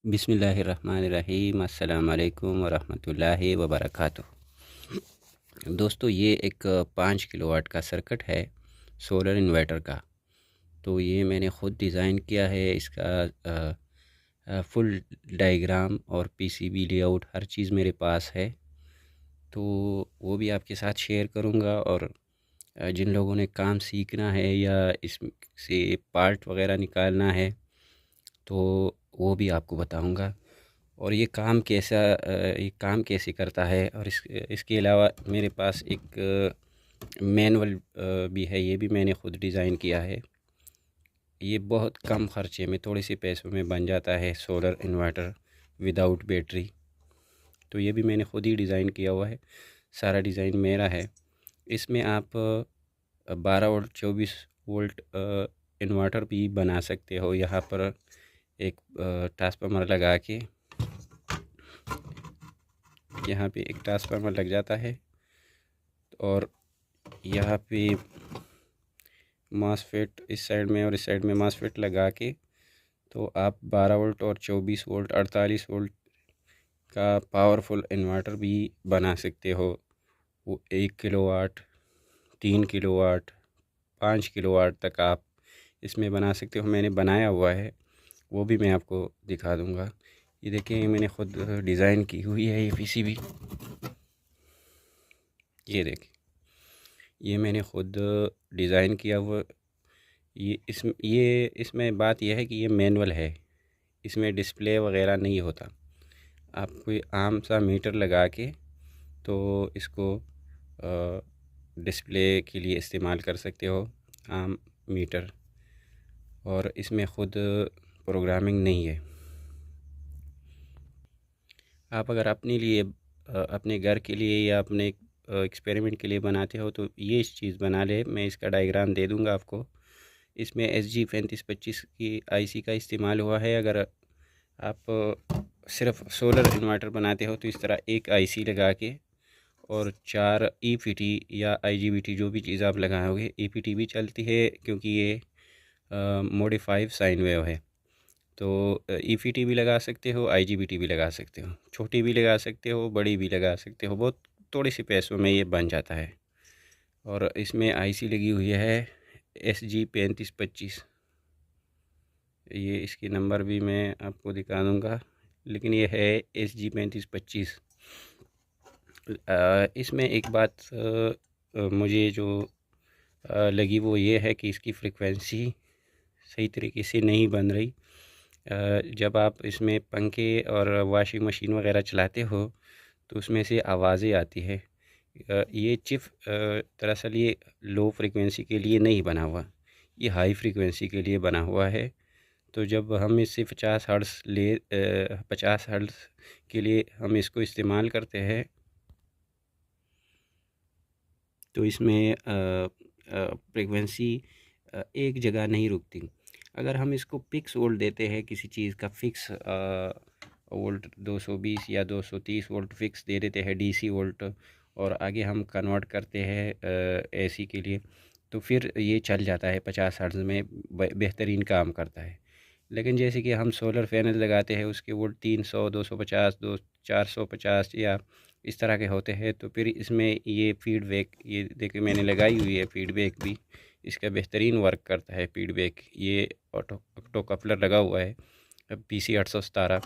बिस्मिल्लाहिर्रहमानिर्रहीम। अस्सलाम वालेकुम वरहमतुल्लाहि वबरकातुहू। दोस्तों, ये एक 5 किलोवाट का सर्किट है सोलर इन्वर्टर का। तो ये मैंने ख़ुद डिज़ाइन किया है। इसका फुल डायग्राम और पीसीबी लेआउट हर चीज़ मेरे पास है। तो वो भी आपके साथ शेयर करूँगा। और जिन लोगों ने काम सीखना है या इससे पार्ट वग़ैरह निकालना है तो वो भी आपको बताऊँगा। और ये काम कैसे करता है। और इसके अलावा मेरे पास एक मैनुअल भी है, ये भी मैंने ख़ुद डिज़ाइन किया है। ये बहुत कम ख़र्चे में, थोड़े से पैसों में बन जाता है सोलर इन्वर्टर विदाउट बैटरी। तो ये भी मैंने ख़ुद ही डिज़ाइन किया हुआ है, सारा डिज़ाइन मेरा है। इसमें आप 12 वोल्ट 24 वोल्ट इन्वर्टर भी बना सकते हो। यहाँ पर एक ट्रांसफार्मर लगा के, यहाँ पे एक ट्रांसफार्मर लग जाता है और यहाँ पे मॉसफेट इस साइड में और इस साइड में मॉसफेट लगा के तो आप 12 वोल्ट और 24 वोल्ट 48 वोल्ट का पावरफुल इन्वर्टर भी बना सकते हो। वो 1 किलोवाट, 3 किलोवाट, 5 किलोवाट तक आप इसमें बना सकते हो। मैंने बनाया हुआ है, वो भी मैं आपको दिखा दूँगा। ये देखिए, मैंने ख़ुद डिज़ाइन की हुई है ये पीसीबी। ये देखिए, ये मैंने ख़ुद डिज़ाइन किया हुआ। इसमें बात यह है कि ये मैनुअल है, इसमें डिस्प्ले वग़ैरह नहीं होता। आप कोई आम सा मीटर लगा के तो इसको डिस्प्ले के लिए इस्तेमाल कर सकते हो, आम मीटर। और इसमें ख़ुद प्रोग्रामिंग नहीं है। आप अगर अपने लिए अपने घर के लिए या अपने एक्सपेरिमेंट के लिए बनाते हो तो ये इस चीज़ बना ले। मैं इसका डायग्राम दे दूँगा आपको। इसमें SG3525 की आईसी का इस्तेमाल हुआ है। अगर आप सिर्फ सोलर इन्वर्टर बनाते हो तो इस तरह एक आईसी लगा के और 4 ईपीटी या आईजीबीटी जो भी चीज़ आप लगाओगे, ईपीटी भी चलती है क्योंकि ये मॉडिफाइड साइन वेव है। तो ईपीटी भी लगा सकते हो, आईजीबीटी भी लगा सकते हो, छोटी भी लगा सकते हो, बड़ी भी लगा सकते हो। बहुत थोड़े से पैसों में ये बन जाता है। और इसमें आईसी लगी हुई है SG3525। ये इसकी नंबर भी मैं आपको दिखा दूँगा, लेकिन ये है SG3525। इसमें एक बात मुझे जो लगी वो ये है कि इसकी फ्रीक्वेंसी सही तरीके से नहीं बन रही। जब आप इसमें पंखे और वॉशिंग मशीन वगैरह चलाते हो तो उसमें से आवाज़ें आती है। ये चिप दरअसल ये लो फ्रीक्वेंसी के लिए नहीं बना हुआ, ये हाई फ्रीक्वेंसी के लिए बना हुआ है। तो जब हम इससे 50 हर्ट्ज़ के लिए हम इसको इस्तेमाल करते हैं तो इसमें फ्रीक्वेंसी एक जगह नहीं रुकती। अगर हम इसको फिक्स वोल्ट देते हैं, किसी चीज़ का फिक्स वोल्ट 220 या 230 वोल्ट फिक्स दे देते हैं डीसी वोल्ट, और आगे हम कन्वर्ट करते हैं एसी के लिए, तो फिर ये चल जाता है 50 हर्ट्ज़ में, बेहतरीन काम करता है। लेकिन जैसे कि हम सोलर पैनल लगाते हैं, उसके वोल्ट 300, 250, 450 या इस तरह के होते हैं, तो फिर इसमें ये फीडबैक, ये देखिए मैंने लगाई हुई है फीडबैक भी, इसका बेहतरीन वर्क करता है फीडबैक। ये ऑटो कपलर लगा हुआ है PC 817।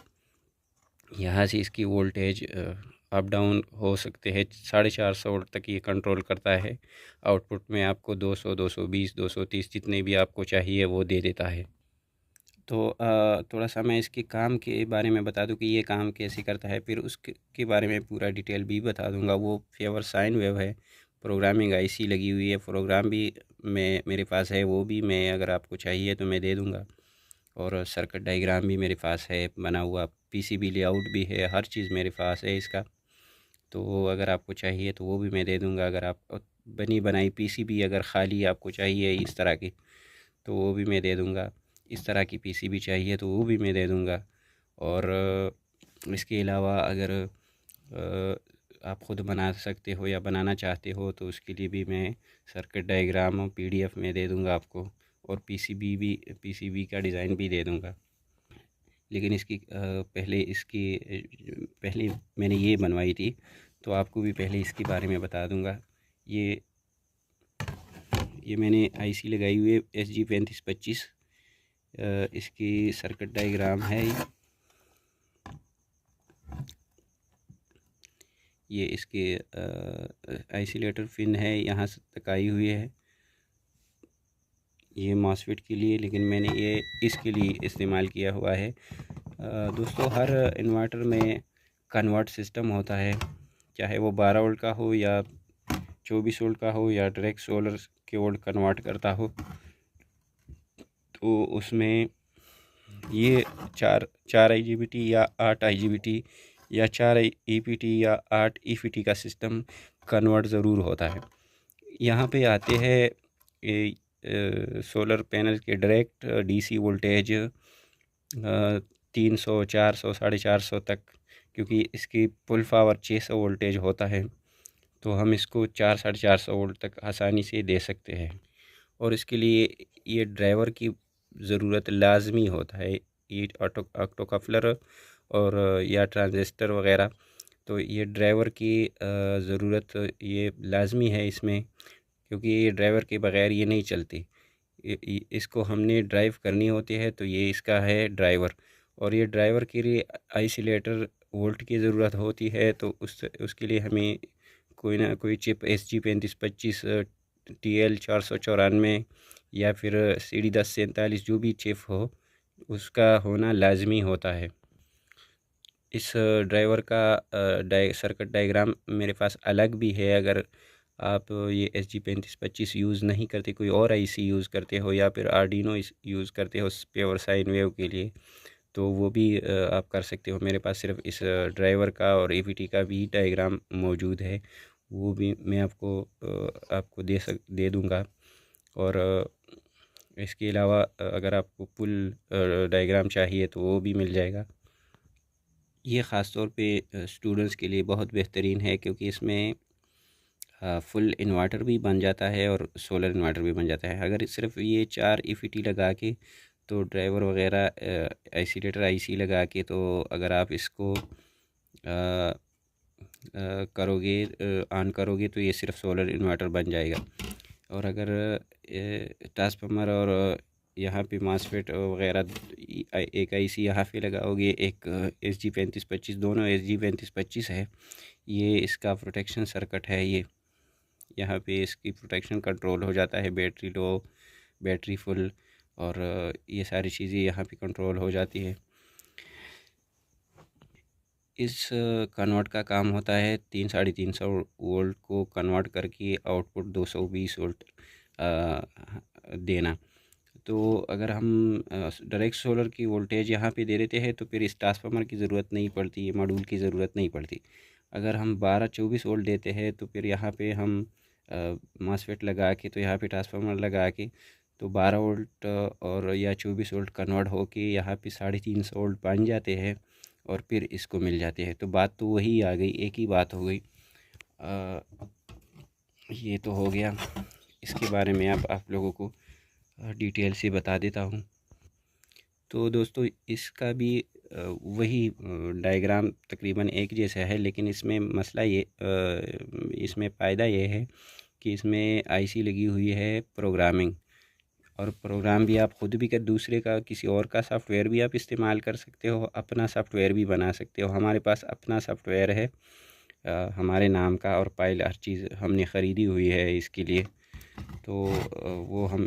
यहाँ से इसकी वोल्टेज अप डाउन हो सकते हैं, 450 वोल्ट तक ये कंट्रोल करता है। आउटपुट में आपको 200, 220, 230 जितने भी आपको चाहिए वो दे देता है। तो थोड़ा सा मैं इसके काम के बारे में बता दूं कि ये काम कैसे करता है, फिर उसके के बारे में पूरा डिटेल भी बता दूंगा। वो फेवर साइन वेव है, प्रोग्रामिंग आईसी लगी हुई है, प्रोग्राम भी मेरे पास है, वो भी मैं अगर आपको चाहिए तो मैं दे दूंगा। और सर्किट डायग्राम भी मेरे पास है बना हुआ, पीसीबी लेआउट भी है, हर चीज़ मेरे पास है इसका। तो अगर आपको चाहिए तो वो भी मैं दे दूंगा। अगर आप बनी बनाई पीसीबी अगर ख़ाली आपको चाहिए इस तरह की तो वो भी मैं दे दूंगा। इस तरह की पीसीबी चाहिए तो वो भी मैं दे दूंगा। और इसके अलावा अगर आप ख़ुद बना सकते हो या बनाना चाहते हो तो उसके लिए भी मैं सर्किट डायग्राम PDF में दे दूंगा आपको, और पीसीबी का डिज़ाइन भी दे दूंगा। लेकिन इसकी पहले मैंने ये बनवाई थी, तो आपको भी पहले इसके बारे में बता दूंगा। ये मैंने आईसी लगाई हुई है SG3525। इसकी सर्किट डायग्राम है ये इसके आइसोलेटर पिन है, यहाँ से तक आई हुई है ये मॉसफेट के लिए, लेकिन मैंने ये इसके लिए इस्तेमाल किया हुआ है। दोस्तों, हर इन्वर्टर में कन्वर्ट सिस्टम होता है, चाहे वो 12 वोल्ट का हो या 24 वोल्ट का हो या डायरेक्ट सोलर के वोल्ट कन्वर्ट करता हो। तो उसमें ये चार IGBT या 8 IGBT या 4 EPT या 8 EPT का सिस्टम कन्वर्ट ज़रूर होता है। यहाँ पे आते हैं सोलर पैनल के डायरेक्ट DC वोल्टेज 300, 400, 450 तक, क्योंकि इसकी पुल पावर 600 वोल्टेज होता है, तो हम इसको 400, 450 वोल्ट तक आसानी से दे सकते हैं। और इसके लिए ये ड्राइवर की ज़रूरत लाजमी होता है, ये ऑक्टो कपलर और या ट्रांजिस्टर वगैरह, तो ये ड्राइवर की ज़रूरत ये लाजमी है इसमें, क्योंकि ये ड्राइवर के बग़ैर ये नहीं चलती। इसको हमने ड्राइव करनी होती है, तो ये इसका है ड्राइवर। और ये ड्राइवर के लिए आइसोलेटर वोल्ट की ज़रूरत होती है, तो उसके लिए हमें कोई ना कोई चिप SG3525 TL 494 या फिर CD 1047 जो भी चिप हो, उसका होना लाजमी होता है। इस ड्राइवर का सर्किट डायग्राम मेरे पास अलग भी है। अगर आप ये SG3525 यूज़ नहीं करते, कोई और IC यूज़ करते हो या फिर आर्डिनो यूज़ करते हो प्योर साइन वेव के लिए, तो वो भी आप कर सकते हो। मेरे पास सिर्फ इस ड्राइवर का और APT का भी डायग्राम मौजूद है, वो भी मैं आपको दे दूँगा। और इसके अलावा अगर आपको फुल डायग्राम चाहिए तो वो भी मिल जाएगा। ये ख़ास तौर पे स्टूडेंट्स के लिए बहुत बेहतरीन है, क्योंकि इसमें फुल इन्वर्टर भी बन जाता है और सोलर इन्वर्टर भी बन जाता है। अगर सिर्फ ये 4 EPT लगा के, तो ड्राइवर वगैरह आइसोलेटर IC लगा के, तो अगर आप इसको करोगे ऑन करोगे, तो ये सिर्फ सोलर इन्वर्टर बन जाएगा। और अगर ट्रांसफार्मर और यहाँ पे मॉसफेट वगैरह एक IC यहाँ पे लगाओगे, एक SG3525, दोनों SG3525 है, ये इसका प्रोटेक्शन सर्किट है। ये यहाँ पे इसकी प्रोटेक्शन कंट्रोल हो जाता है, बैटरी लो, बैटरी फुल, और ये सारी चीज़ें यहाँ पे कंट्रोल हो जाती है। इस कन्वर्ट का काम होता है 300-350 वोल्ट को कन्वर्ट करके आउटपुट 220 वोल्ट देना। तो अगर हम डायरेक्ट सोलर की वोल्टेज यहाँ पे दे देते हैं, तो फिर इस ट्रांसफार्मर की ज़रूरत नहीं पड़ती, मॉड्यूल की ज़रूरत नहीं पड़ती। अगर हम 12-24 वोल्ट देते हैं, तो फिर यहाँ पे हम मॉसफेट लगा के, तो यहाँ पे ट्रांसफार्मर लगा के, तो 12 वोल्ट और या 24 वोल्ट कन्वर्ट होके यहाँ पे 350 वोल्ट बन जाते हैं, और फिर इसको मिल जाते हैं। तो बात तो वही आ गई, एक ही बात हो गई। ये तो हो गया, इसके बारे में अब आप लोगों को डिटेल से बता देता हूँ। तो दोस्तों, इसका भी वही डायग्राम तकरीबन एक जैसा है, लेकिन इसमें मसला ये इसमें फ़ायदा ये है कि इसमें IC लगी हुई है प्रोग्रामिंग, और प्रोग्राम भी आप ख़ुद भी कर, दूसरे का किसी और का सॉफ्टवेयर भी आप इस्तेमाल कर सकते हो, अपना सॉफ्टवेयर भी बना सकते हो। हमारे पास अपना सॉफ्टवेयर है हमारे नाम का, और फाइल हर चीज़ हमने ख़रीदी हुई है इसके लिए। तो वो हम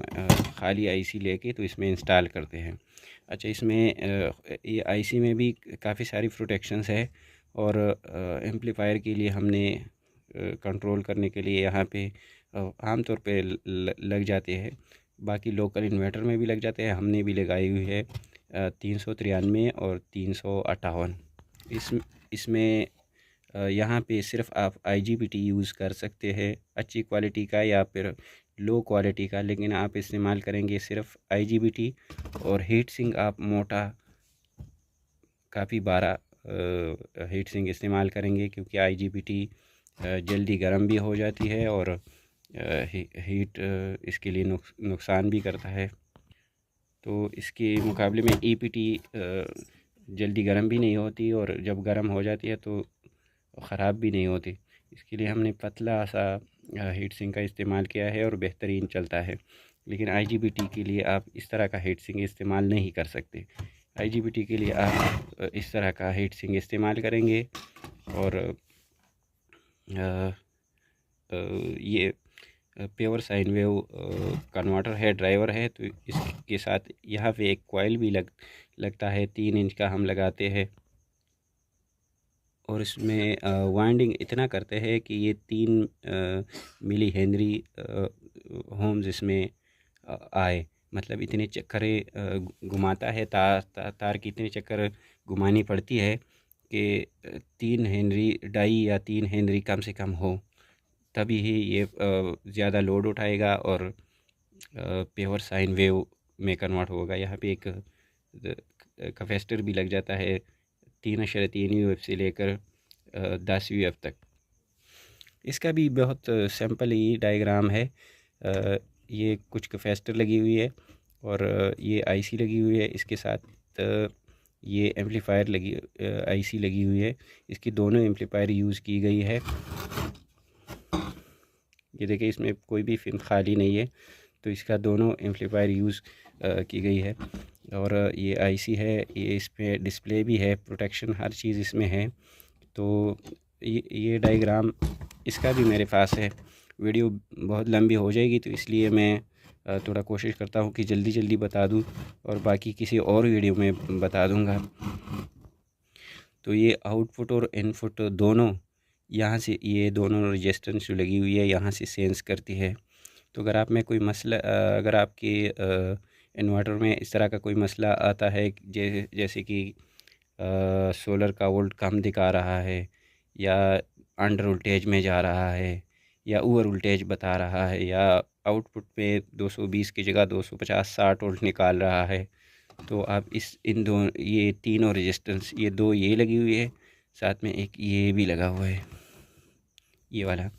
खाली IC लेके तो इसमें इंस्टॉल करते हैं। अच्छा, इसमें ये IC में भी काफ़ी सारी प्रोटेक्शंस है, और एम्पलीफायर के लिए हमने कंट्रोल करने के लिए यहाँ पे आम तौर पे लग जाते हैं। बाकी लोकल इन्वर्टर में भी लग जाते हैं, हमने भी लगाई हुई है 393 और 358। इसमें यहाँ पे सिर्फ आप IGBT यूज़ कर सकते हैं, अच्छी क्वालिटी का या फिर लो क्वालिटी का, लेकिन आप इस्तेमाल करेंगे सिर्फ IGBT। और हीट सिंक आप मोटा काफ़ी बारा हीट सिंक इस्तेमाल करेंगे, क्योंकि IGBT जल्दी गर्म भी हो जाती है, और हीट इसके लिए नुकसान भी करता है। तो इसके मुकाबले में EPT जल्दी गर्म भी नहीं होती और जब गर्म हो जाती है तो ख़राब भी नहीं होती। इसके लिए हमने पतला सा हीट सिंक का इस्तेमाल किया है और बेहतरीन चलता है। लेकिन आईजीबीटी के लिए आप इस तरह का हीट सिंक इस्तेमाल नहीं कर सकते। आईजीबीटी के लिए आप इस तरह का हीट सिंक इस्तेमाल करेंगे और ये प्योर साइन वेव कन्वर्टर है, ड्राइवर है, तो इसके साथ यहाँ पे एक कॉइल भी लगता है, 3 इंच का हम लगाते हैं और इसमें वाइंडिंग इतना करते हैं कि ये 3 मिली हेनरी होम्स इसमें आए। मतलब इतने चक्करें घुमाता है, तार की इतने चक्कर घुमानी पड़ती है कि 3 हेनरी डाई या 3 हेनरी कम से कम हो, तभी ही ये ज़्यादा लोड उठाएगा और प्योर साइन वेव में कन्वर्ट होगा। यहाँ पे एक कैपेसिटर भी लग जाता है 3.3 UF से लेकर 10 UF तक। इसका भी बहुत सिंपल ही डायग्राम है। ये कुछ कैपेसिटर लगी हुई है और ये आईसी लगी हुई है, इसके साथ ये एम्पलीफायर आईसी लगी हुई है। इसकी दोनों एम्पलीफायर यूज़ की गई है। ये देखिए इसमें कोई भी पिन खाली नहीं है, तो इसका दोनों एम्पलीफायर यूज़ की गई है। और ये आईसी है, ये इस पे डिस्प्ले भी है, प्रोटेक्शन हर चीज़ इसमें है। तो ये डायग्राम इसका भी मेरे पास है। वीडियो बहुत लंबी हो जाएगी, तो इसलिए मैं थोड़ा कोशिश करता हूँ कि जल्दी जल्दी बता दूँ और बाकी किसी और वीडियो में बता दूँगा। तो ये आउटपुट और इनपुट दोनों यहाँ से, ये दोनों रेजिस्टेंस जो लगी हुई है यहाँ से सेंस करती है। तो अगर आप में कोई मसला, अगर आपके इन्वर्टर में इस तरह का कोई मसला आता है, जैसे कि सोलर का वोल्ट कम दिखा रहा है या अंडर वोल्टेज में जा रहा है या ओवर वोल्टेज बता रहा है या आउटपुट पे 220 की जगह 250 60 वोल्ट निकाल रहा है, तो आप इन दो, ये तीनों रेजिस्टेंस, ये दो ये लगी हुई है, साथ में एक ये भी लगा हुआ है, ये वाला,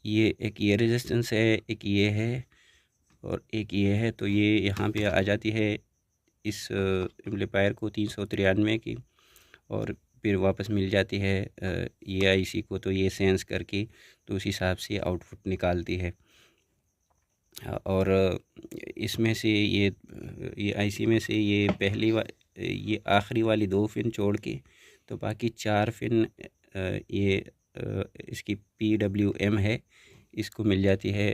ये एक ये रेजिस्टेंस है, एक ये है और एक ये है। तो ये यहाँ पे आ जाती है इस एम्पलीफायर को 393 की, और फिर वापस मिल जाती है ये आईसी को। तो ये सेंस करके तो उस हिसाब से आउटपुट निकालती है। और इसमें से ये आईसी में से ये आखिरी वाली 2 पिन छोड़ के तो बाकी 4 पिन ये इसकी PWM है, इसको मिल जाती है।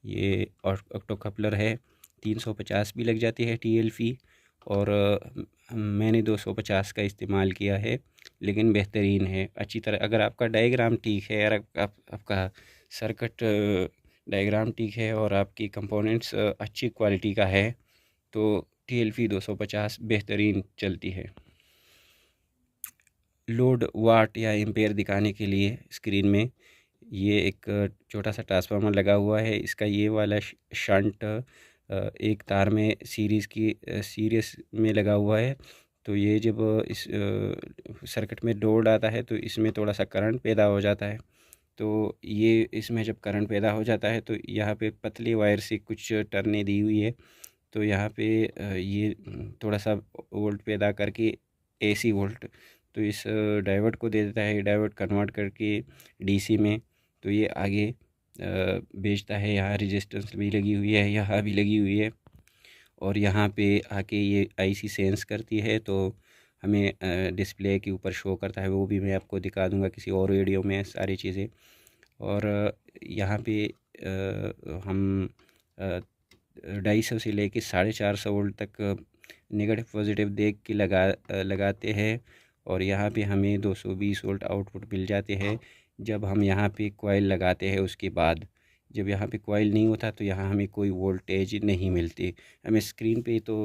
ये ऑक्टो कपलर है, 350 भी लग जाती है TLP, और मैंने 250 का इस्तेमाल किया है, लेकिन बेहतरीन है अच्छी तरह। अगर आपका डायग्राम ठीक है, अगर आपका सर्किट डायग्राम ठीक है और आपकी कंपोनेंट्स अच्छी क्वालिटी का है, तो TLP 250 बेहतरीन चलती है। लोड वाट या एम्पेयर दिखाने के लिए स्क्रीन में ये एक छोटा सा ट्रांसफार्मर लगा हुआ है। इसका ये वाला शंट एक तार में सीरीज में लगा हुआ है। तो ये जब इस सर्किट में लोड आता है तो इसमें थोड़ा सा करंट पैदा हो जाता है। तो ये इसमें जब करंट पैदा हो जाता है तो यहाँ पे पतली वायर से कुछ टर्नें दी हुई है, तो यहाँ पे ये थोड़ा सा वोल्ट पैदा करके AC वोल्ट तो इस डायोड को दे देता है। डायोड कन्वर्ट करके DC में तो ये आगे भेजता है। यहाँ रेजिस्टेंस भी लगी हुई है, यहाँ भी लगी हुई है, और यहाँ पे आके ये आईसी सेंस करती है, तो हमें डिस्प्ले के ऊपर शो करता है। वो भी मैं आपको दिखा दूँगा किसी और वीडियो में सारी चीज़ें। और यहाँ पे हम 250 से लेके 450 वोल्ट तक नेगेटिव पॉजिटिव देख के लगाते हैं, और यहाँ पे हमें 220 वोल्ट आउटपुट मिल जाते हैं जब हम यहाँ पे कॉइल लगाते हैं। उसके बाद जब यहाँ पे कॉइल नहीं होता तो यहाँ हमें कोई वोल्टेज नहीं मिलती। हमें स्क्रीन पे तो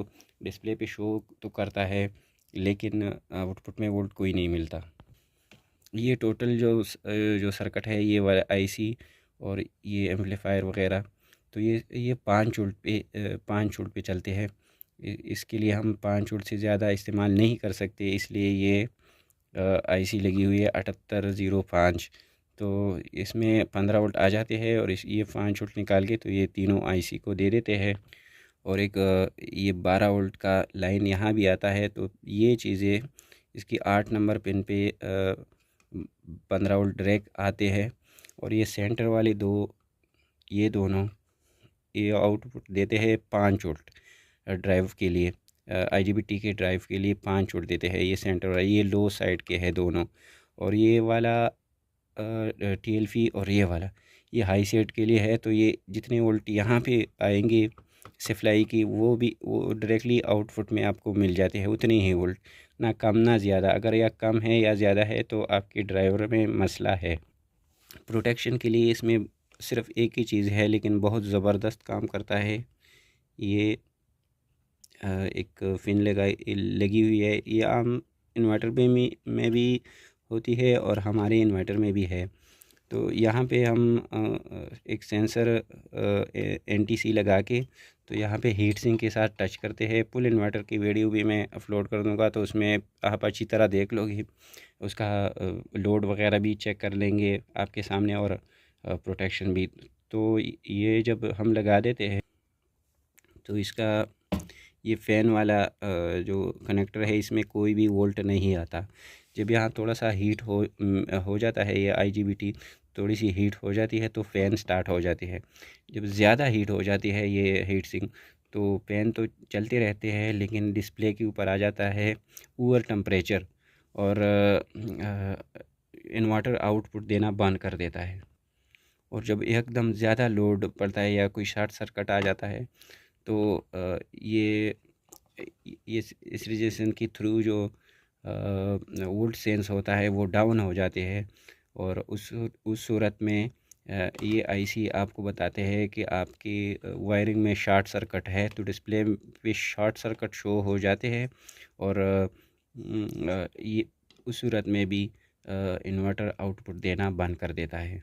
डिस्प्ले पे शो तो करता है, लेकिन आउटपुट में वोल्ट कोई नहीं मिलता। ये टोटल जो सर्किट है, ये वाला आईसी और ये एम्पलीफायर वगैरह, तो ये 5 वोल्ट पे चलते हैं। इसके लिए हम 5 वोल्ट से ज़्यादा इस्तेमाल नहीं कर सकते, इसलिए ये आईसी लगी हुई है 7805। तो इसमें 15 वोल्ट आ जाते हैं और ये 5 वोल्ट निकाल के तो ये तीनों आईसी को दे देते हैं। और एक ये 12 वोल्ट का लाइन यहाँ भी आता है। तो ये चीज़ें इसकी 8 नंबर पिन पे 15 वोल्ट ड्रैग आते हैं। और ये सेंटर वाले दो, ये दोनों ये आउटपुट देते हैं 5 वोल्ट ड्राइव के लिए। आईजीबीटी के ड्राइव के लिए 5 वोल्ट देते हैं। ये सेंटर वाला, ये लो साइड के है दोनों। और ये वाला टीएलफी और ये वाला ये हाई साइड के लिए है। तो ये जितने वोल्ट यहाँ पे आएंगे सप्लाई की, वो भी वो डायरेक्टली आउटपुट में आपको मिल जाते हैं उतने ही वोल्ट, ना कम ना ज़्यादा। अगर या कम है या ज़्यादा है तो आपके ड्राइवर में मसला है। प्रोटेक्शन के लिए इसमें सिर्फ एक ही चीज़ है, लेकिन बहुत ज़बरदस्त काम करता है। ये एक फिन लगी हुई है। ये आम इन्वर्टर में भी होती है और हमारे इन्वर्टर में भी है। तो यहाँ पे हम एक सेंसर एनटीसी लगा के, तो यहाँ पे हीट सिंक के साथ टच करते हैं। फुल इन्वर्टर की वीडियो भी मैं अपलोड कर दूँगा, तो उसमें आप अच्छी तरह देख लोगे। उसका लोड वगैरह भी चेक कर लेंगे आपके सामने, और प्रोटेक्शन भी। तो ये जब हम लगा देते हैं तो इसका ये फ़ैन वाला जो कनेक्टर है, इसमें कोई भी वोल्ट नहीं आता। जब यहाँ थोड़ा सा हीट हो जाता है, ये आईजीबीटी थोड़ी सी हीट हो जाती है तो फ़ैन स्टार्ट हो जाती है। जब ज़्यादा हीट हो जाती है ये हीट सिंक, तो फ़ैन तो चलते रहते हैं, लेकिन डिस्प्ले के ऊपर आ जाता है पुअर टेम्परेचर, और इन्वर्टर आउटपुट देना बंद कर देता है। और जब एकदम ज़्यादा लोड पड़ता है या कोई शॉर्ट सर्किट आ जाता है, तो ये इस रीजन के थ्रू जो वोल्ट सेंस होता है वो डाउन हो जाते हैं। और उस सूरत में ये आईसी आपको बताते हैं कि आपकी वायरिंग में शॉर्ट सर्किट है, तो डिस्प्ले पे शॉर्ट सर्किट शो हो जाते हैं। और ये उस सूरत में भी इन्वर्टर आउटपुट देना बंद कर देता है।